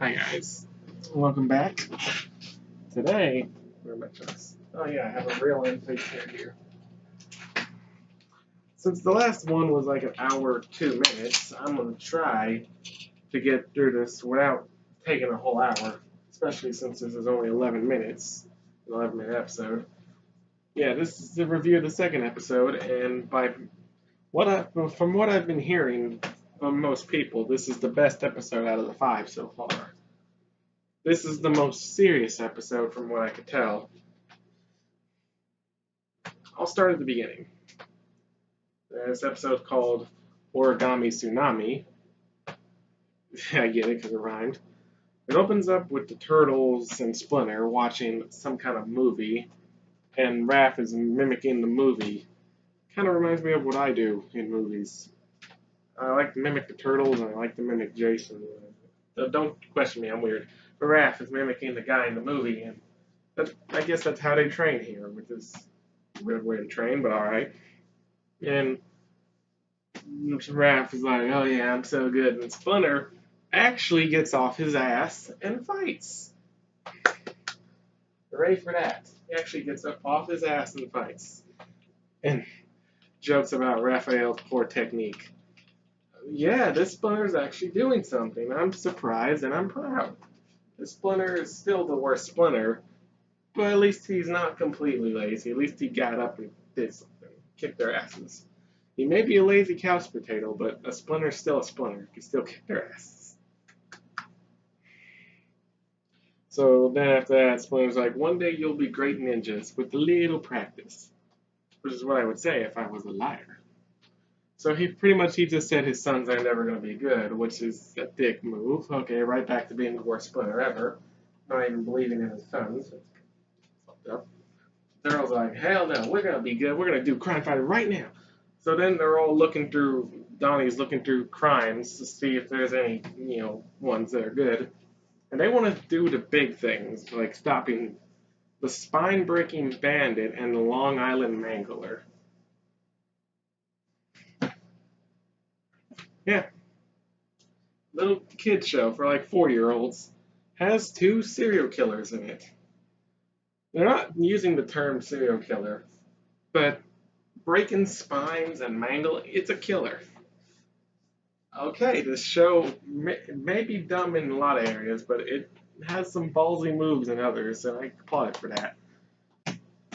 Hi guys, welcome back. Today, where are my charts? Oh yeah, I have a real in-face here. Since the last one was like an hour 2 minutes, I'm gonna try to get through this without taking a whole hour, especially since this is only 11 minutes, an 11-minute episode. Yeah, this is a review of the second episode, and from what I've been hearing from most people, this is the best episode out of the 5 so far. This is the most serious episode from what I could tell. I'll start at the beginning. This episode's called Origami Tsunami. I get it because it rhymed. It opens up with the Turtles and Splinter watching some kind of movie, and Raph is mimicking the movie. Kind of reminds me of what I do in movies. I like to mimic the Turtles, and I like to mimic Jason. Don't question me, I'm weird. But Raph is mimicking the guy in the movie, and I guess that's how they train here, which is a weird way to train, but alright. And Raph is like, oh yeah, I'm so good. And Splinter actually gets off his ass and fights. Ready for that? He actually gets off his ass and fights. And jokes about Raphael's poor technique. Yeah, this Splinter's actually doing something. I'm surprised and I'm proud. This Splinter is still the worst Splinter, but at least he's not completely lazy. At least he got up and did something. Kicked their asses. He may be a lazy couch potato, but a Splinter's still a Splinter. He can still kick their asses. So then after that, Splinter's like, one day you'll be great ninjas with a little practice. Which is what I would say if I was a liar. So he just said his sons are never going to be good, which is a dick move. Okay, right back to being the worst Splinter ever. Not even believing in his sons. It's fucked up. Daryl's like, hell no, we're going to be good. We're going to do crime fighting right now. So then they're all Donnie's looking through crimes to see if there's any, ones that are good. And they want to do the big things, like stopping the spine-breaking bandit and the Long Island Mangler. Yeah. Little kid show for like 4-year-olds. Has 2 serial killers in it. They're not using the term serial killer, but breaking spines and mangle, it's a killer. Okay, this show may be dumb in a lot of areas, but it has some ballsy moves in others, and I applaud it for that.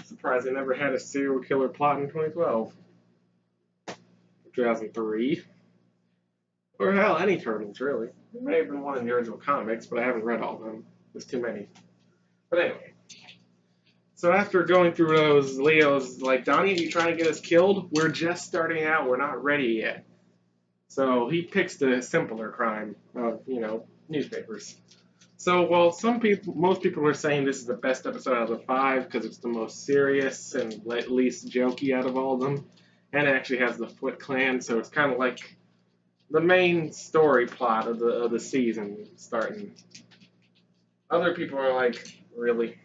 Surprised they never had a serial killer plot in 2012. 2003. Or hell, any Turtles, really. There may have been one in the original comics, but I haven't read all of them. There's too many. But anyway. So after going through those, Leo's like, Donnie, are you trying to get us killed? We're just starting out. We're not ready yet. So he picks the simpler crime of, newspapers. So while most people are saying this is the best episode out of the 5 because it's the most serious and least jokey out of all of them, and it actually has the Foot Clan, so it's kind of like the main story plot of the season starting. Other people are like, really?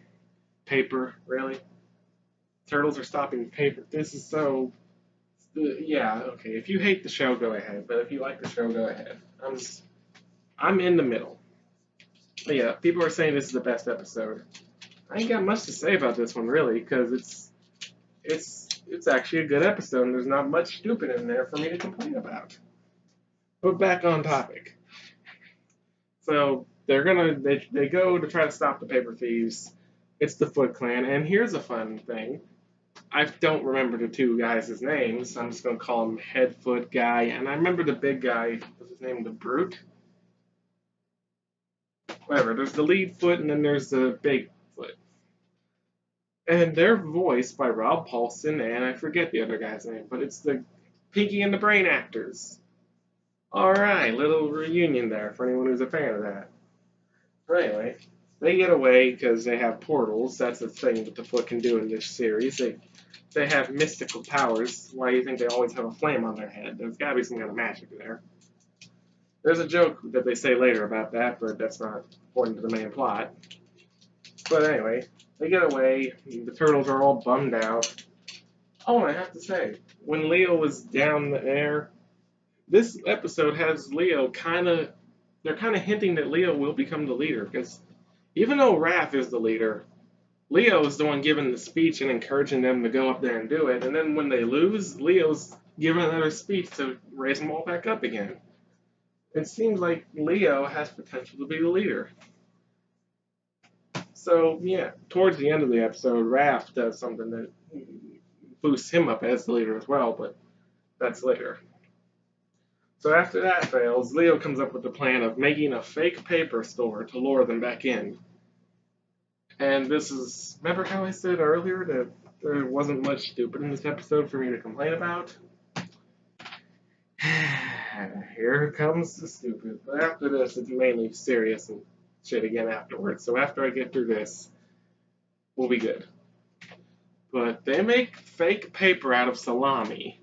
Paper? Really? Turtles are stopping paper. This is so... Yeah, okay. If you hate the show, go ahead. But if you like the show, go ahead. I'm in the middle. But yeah, people are saying this is the best episode. I ain't got much to say about this one, really, because it's actually a good episode, and there's not much stupid in there for me to complain about. But back on topic. So they go to try to stop the paper thieves. It's the Foot Clan, and here's a fun thing. I don't remember the 2 guys' names. I'm just gonna call him Head Foot Guy, and I remember the big guy. What's his name? The Brute. Whatever. There's the lead foot, and then there's the big foot. And they're voiced by Rob Paulson, and I forget the other guy's name, but it's the Pinky and the Brain actors. Alright, little reunion there for anyone who's a fan of that. But anyway, they get away because they have portals. That's the thing that the Foot can do in this series. They have mystical powers. Why do you think they always have a flame on their head? There's got to be some kind of magic there. There's a joke that they say later about that, but that's not important to the main plot. But anyway, they get away. The Turtles are all bummed out. Oh, I have to say, when Leo was down there, this episode has Leo kind of they're kind of hinting that Leo will become the leader, because even though Raph is the leader, Leo is the one giving the speech and encouraging them to go up there and do it. And then when they lose, Leo's giving another speech to raise them all back up again. It seems like Leo has potential to be the leader. So, yeah, towards the end of the episode, Raph does something that boosts him up as the leader as well, but that's later. So after that fails, Leo comes up with the plan of making a fake paper store to lure them back in. And this is, remember how I said earlier that there wasn't much stupid in this episode for me to complain about? Here comes the stupid. But after this, it's mainly serious and shit again afterwards. So after I get through this, we'll be good. But they make fake paper out of salami.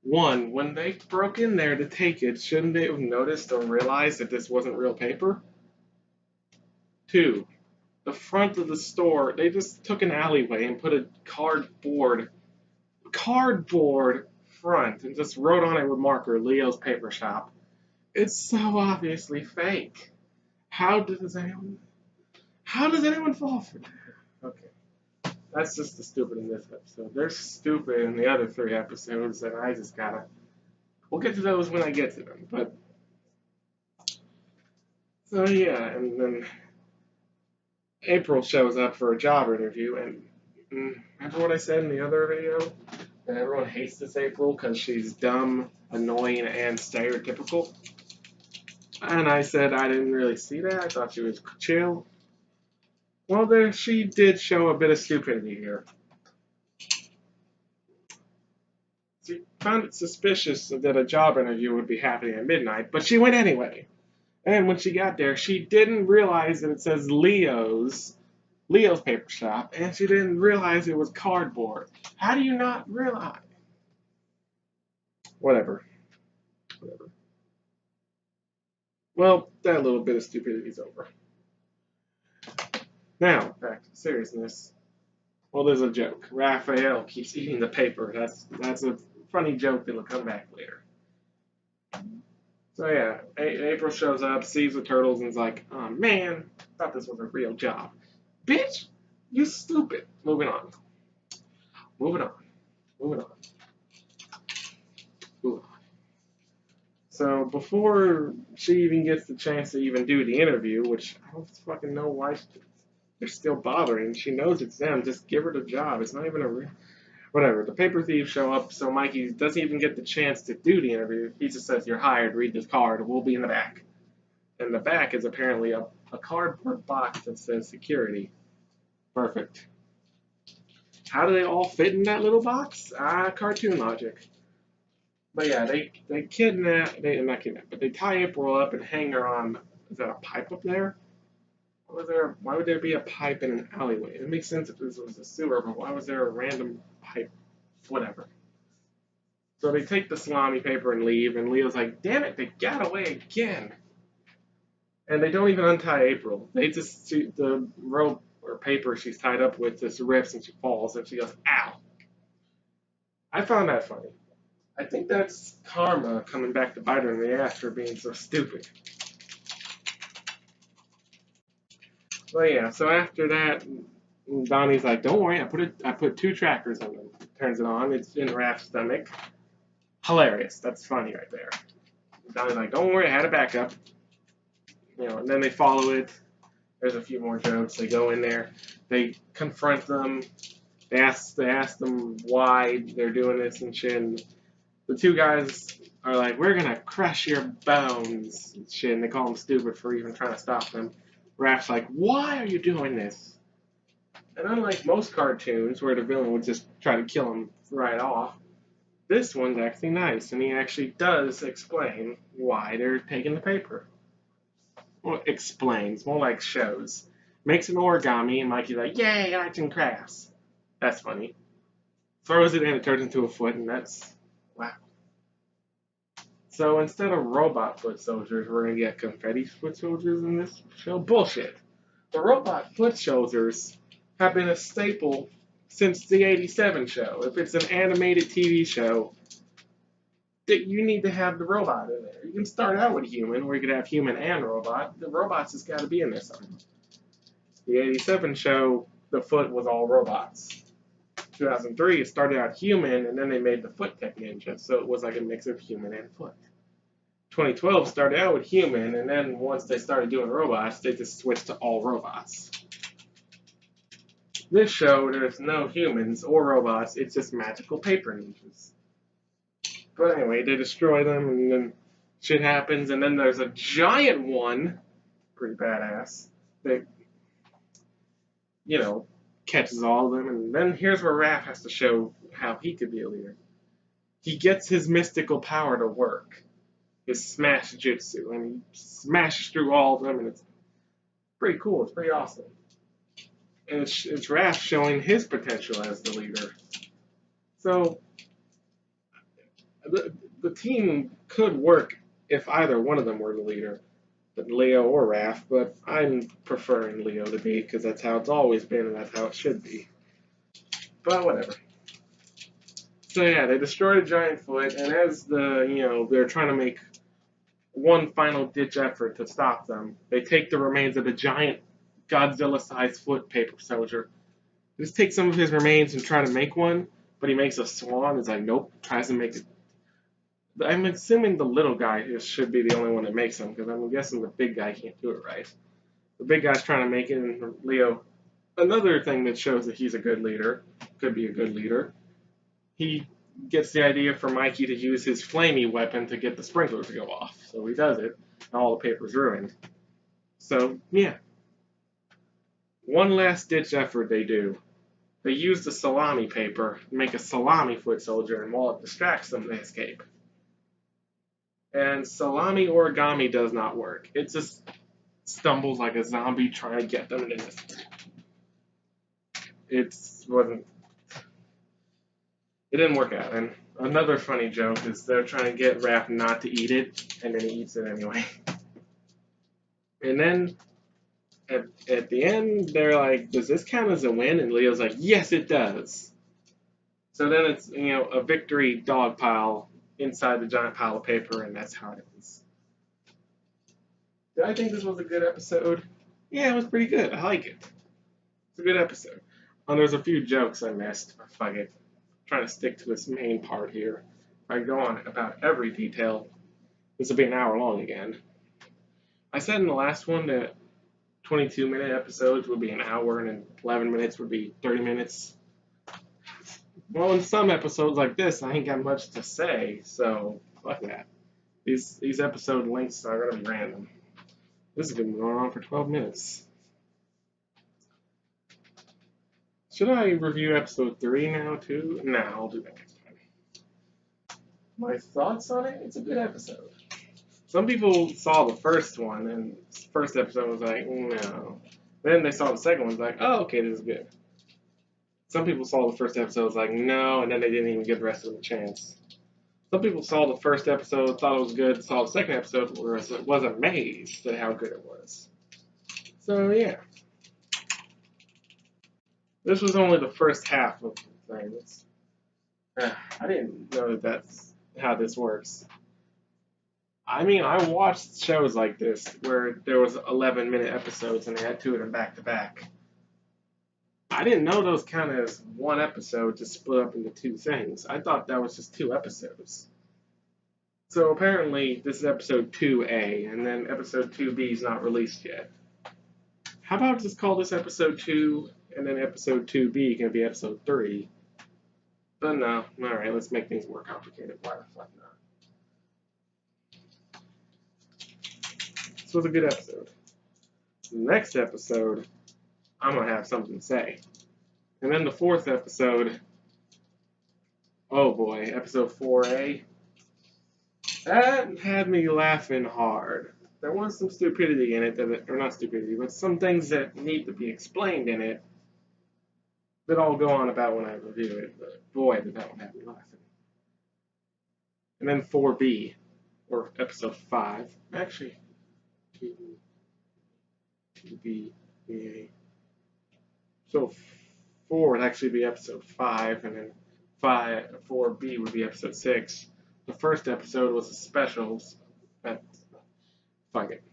One, when they broke in there to take it, shouldn't they have noticed or realized that this wasn't real paper? Two, the front of the store, they just took an alleyway and put a cardboard front and just wrote on it with marker, Leo's Paper Shop. It's so obviously fake. How does anyone fall for that? Okay. That's just the stupid in this episode. They're stupid in the other 3 episodes, and I just gotta. We'll get to those when I get to them. But so yeah, and then April shows up for a job interview, and remember what I said in the other video? That everyone hates this April because she's dumb, annoying, and stereotypical. And I said I didn't really see that. I thought she was chill. Well, she did show a bit of stupidity here. She found it suspicious that a job interview would be happening at midnight, but she went anyway. And when she got there, she didn't realize that it says Leo's Paper Shop, and she didn't realize it was cardboard. How do you not realize? Whatever. Well, that little bit of stupidity is over. Now, back to seriousness. Well, there's a joke. Raphael keeps eating the paper. That's a funny joke that'll come back later. So yeah, April shows up, sees the turtles, and is like, "Oh man, thought this was a real job. Bitch, you stupid." Moving on. So before she even gets the chance to even do the interview, which I don't fucking know why they're still bothering. She knows it's them. Just give her the job. It's not even a real... Whatever. The paper thieves show up, so Mikey doesn't even get the chance to do the interview. He just says, "You're hired. Read this card. We'll be in the back." And the back is apparently a cardboard box that says security. Perfect. How do they all fit in that little box? Cartoon logic. But yeah, they not kidnap, but they tie April up and hang her on, is that a pipe up there? Why would there be a pipe in an alleyway? It makes sense if this was a sewer, but why was there a random pipe? Whatever. So they take the salami paper and leave, and Leo's like, "Damn it, they got away again." And they don't even untie April. They just shoot the rope or paper she's tied up with just rips and she falls and she goes, "Ow." I found that funny. I think that's karma coming back to bite her in the ass for being so stupid. Well, yeah, so after that, Donnie's like, "Don't worry, I put 2 trackers on them." Turns it on, it's in Raph's stomach. Hilarious. That's funny right there. Donnie's like, "Don't worry, I had a backup." And then they follow it. There's a few more jokes. They go in there, they confront them, they ask them why they're doing this and shit. And the 2 guys are like, "We're gonna crush your bones," and shit. And they call them stupid for even trying to stop them. Raph's like, "Why are you doing this?" And unlike most cartoons where the villain would just try to kill him right off, this one's actually nice, and he actually does explain why they're taking the paper. Well, explains, more like shows. Makes an origami, and Mikey's like, "Yay, arts and crafts." That's funny. Throws it in, it turns into a foot, and that's... wow. So instead of robot foot soldiers, we're going to get confetti foot soldiers in this show? Bullshit. The robot foot soldiers have been a staple since the '87 show. If it's an animated TV show, that you need to have the robot in there. You can start out with human, or you could have human and robot. The robots has got to be in there somewhere. The 87 show, the foot was all robots. 2003, it started out human, and then they made the Foot Tech Ninja, so it was like a mix of human and foot. 2012 started out with human, and then once they started doing robots, they just switched to all robots. This show, there's no humans or robots, it's just magical paper ninjas. But anyway, they destroy them, and then shit happens, and then there's a giant one, pretty badass, that, catches all of them, and then here's where Raph has to show how he could be a leader. He gets his mystical power to work, his smash jutsu, and he smashes through all of them, and it's pretty cool, it's pretty awesome. And it's Raph showing his potential as the leader. So, the team could work if either one of them were the leader, Leo or Raph, but I'm preferring Leo to be, because that's how it's always been, and that's how it should be. But whatever. So yeah, they destroyed a giant foot, and as they're trying to make one final ditch effort to stop them, they take the remains of a giant Godzilla-sized foot paper soldier. They just take some of his remains and try to make one, but he makes a swan. He's like, nope, tries to make it. I'm assuming the little guy should be the only one that makes them, because I'm guessing the big guy can't do it right. The big guy's trying to make it, and Leo, another thing that shows that he's a good leader, could be a good leader, he gets the idea for Mikey to use his flamey weapon to get the sprinkler to go off. So he does it, and all the paper's ruined. So, yeah. One last ditch effort they do. They use the salami paper to make a salami foot soldier, and while it distracts them, they escape. And salami origami does not work. It just stumbles like a zombie trying to get them, and it didn't work out. And another funny joke is they're trying to get Raph not to eat it, and then he eats it anyway. And then at the end, they're like, does this count as a win? And Leo's like, yes, it does. So then it's, a victory dog pile inside the giant pile of paper, and that's how it ends. Did I think this was a good episode? Yeah, it was pretty good. I like it. It's a good episode. There's a few jokes I missed. Fuck it. I'm trying to stick to this main part here. If I go on about every detail, this will be an hour long again. I said in the last one that 22-minute episodes would be an hour, and then 11 minutes would be 30 minutes. Well, in some episodes like this, I ain't got much to say, so fuck that. These episode lengths are going to be random. This has been going on for 12 minutes. Should I review episode 3 now, too? No, I'll do that next time. My thoughts on it? It's a good episode. Some people saw the first one, and the first episode was like, no. Then they saw the second one, was like, oh, okay, this is good. Some people saw the first episode, was like, no, and then they didn't even give the rest of them a chance. Some people saw the first episode, thought it was good, saw the second episode, was amazed at how good it was. So, yeah. This was only the first half of the thing. I didn't know that that's how this works. I mean, I watched shows like this where there was 11-minute episodes and they had two of them back to back. I didn't know those counted as one episode to split up into two things. I thought that was just 2 episodes. So apparently this is episode 2A, and then episode 2B is not released yet. How about just call this episode 2, and then episode 2B can be episode 3? But no, alright, let's make things more complicated. Why the fuck not? This was a good episode. Next episode, I'm going to have something to say. And then the 4th episode, oh boy, episode 4A, that had me laughing hard. There was some stupidity in it, or not stupidity, but some things that need to be explained in it that I'll go on about when I review it. But boy, did that one have me laughing. And then 4B, or episode 5, actually, 2B, yeah. So 4 would actually be episode 5, and then 4B would be episode 6. the first episode was a special. But fuck it.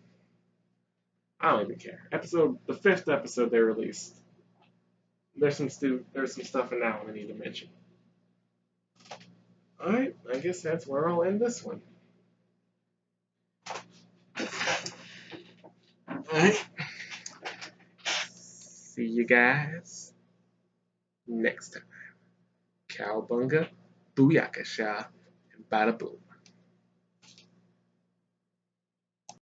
I don't even care. The fifth episode they released. There's some stuff in that one I need to mention. Alright, I guess that's where I'll end this one. Alright. See you guys next time. Cowbunga, Booyakasha, and Bada Boom.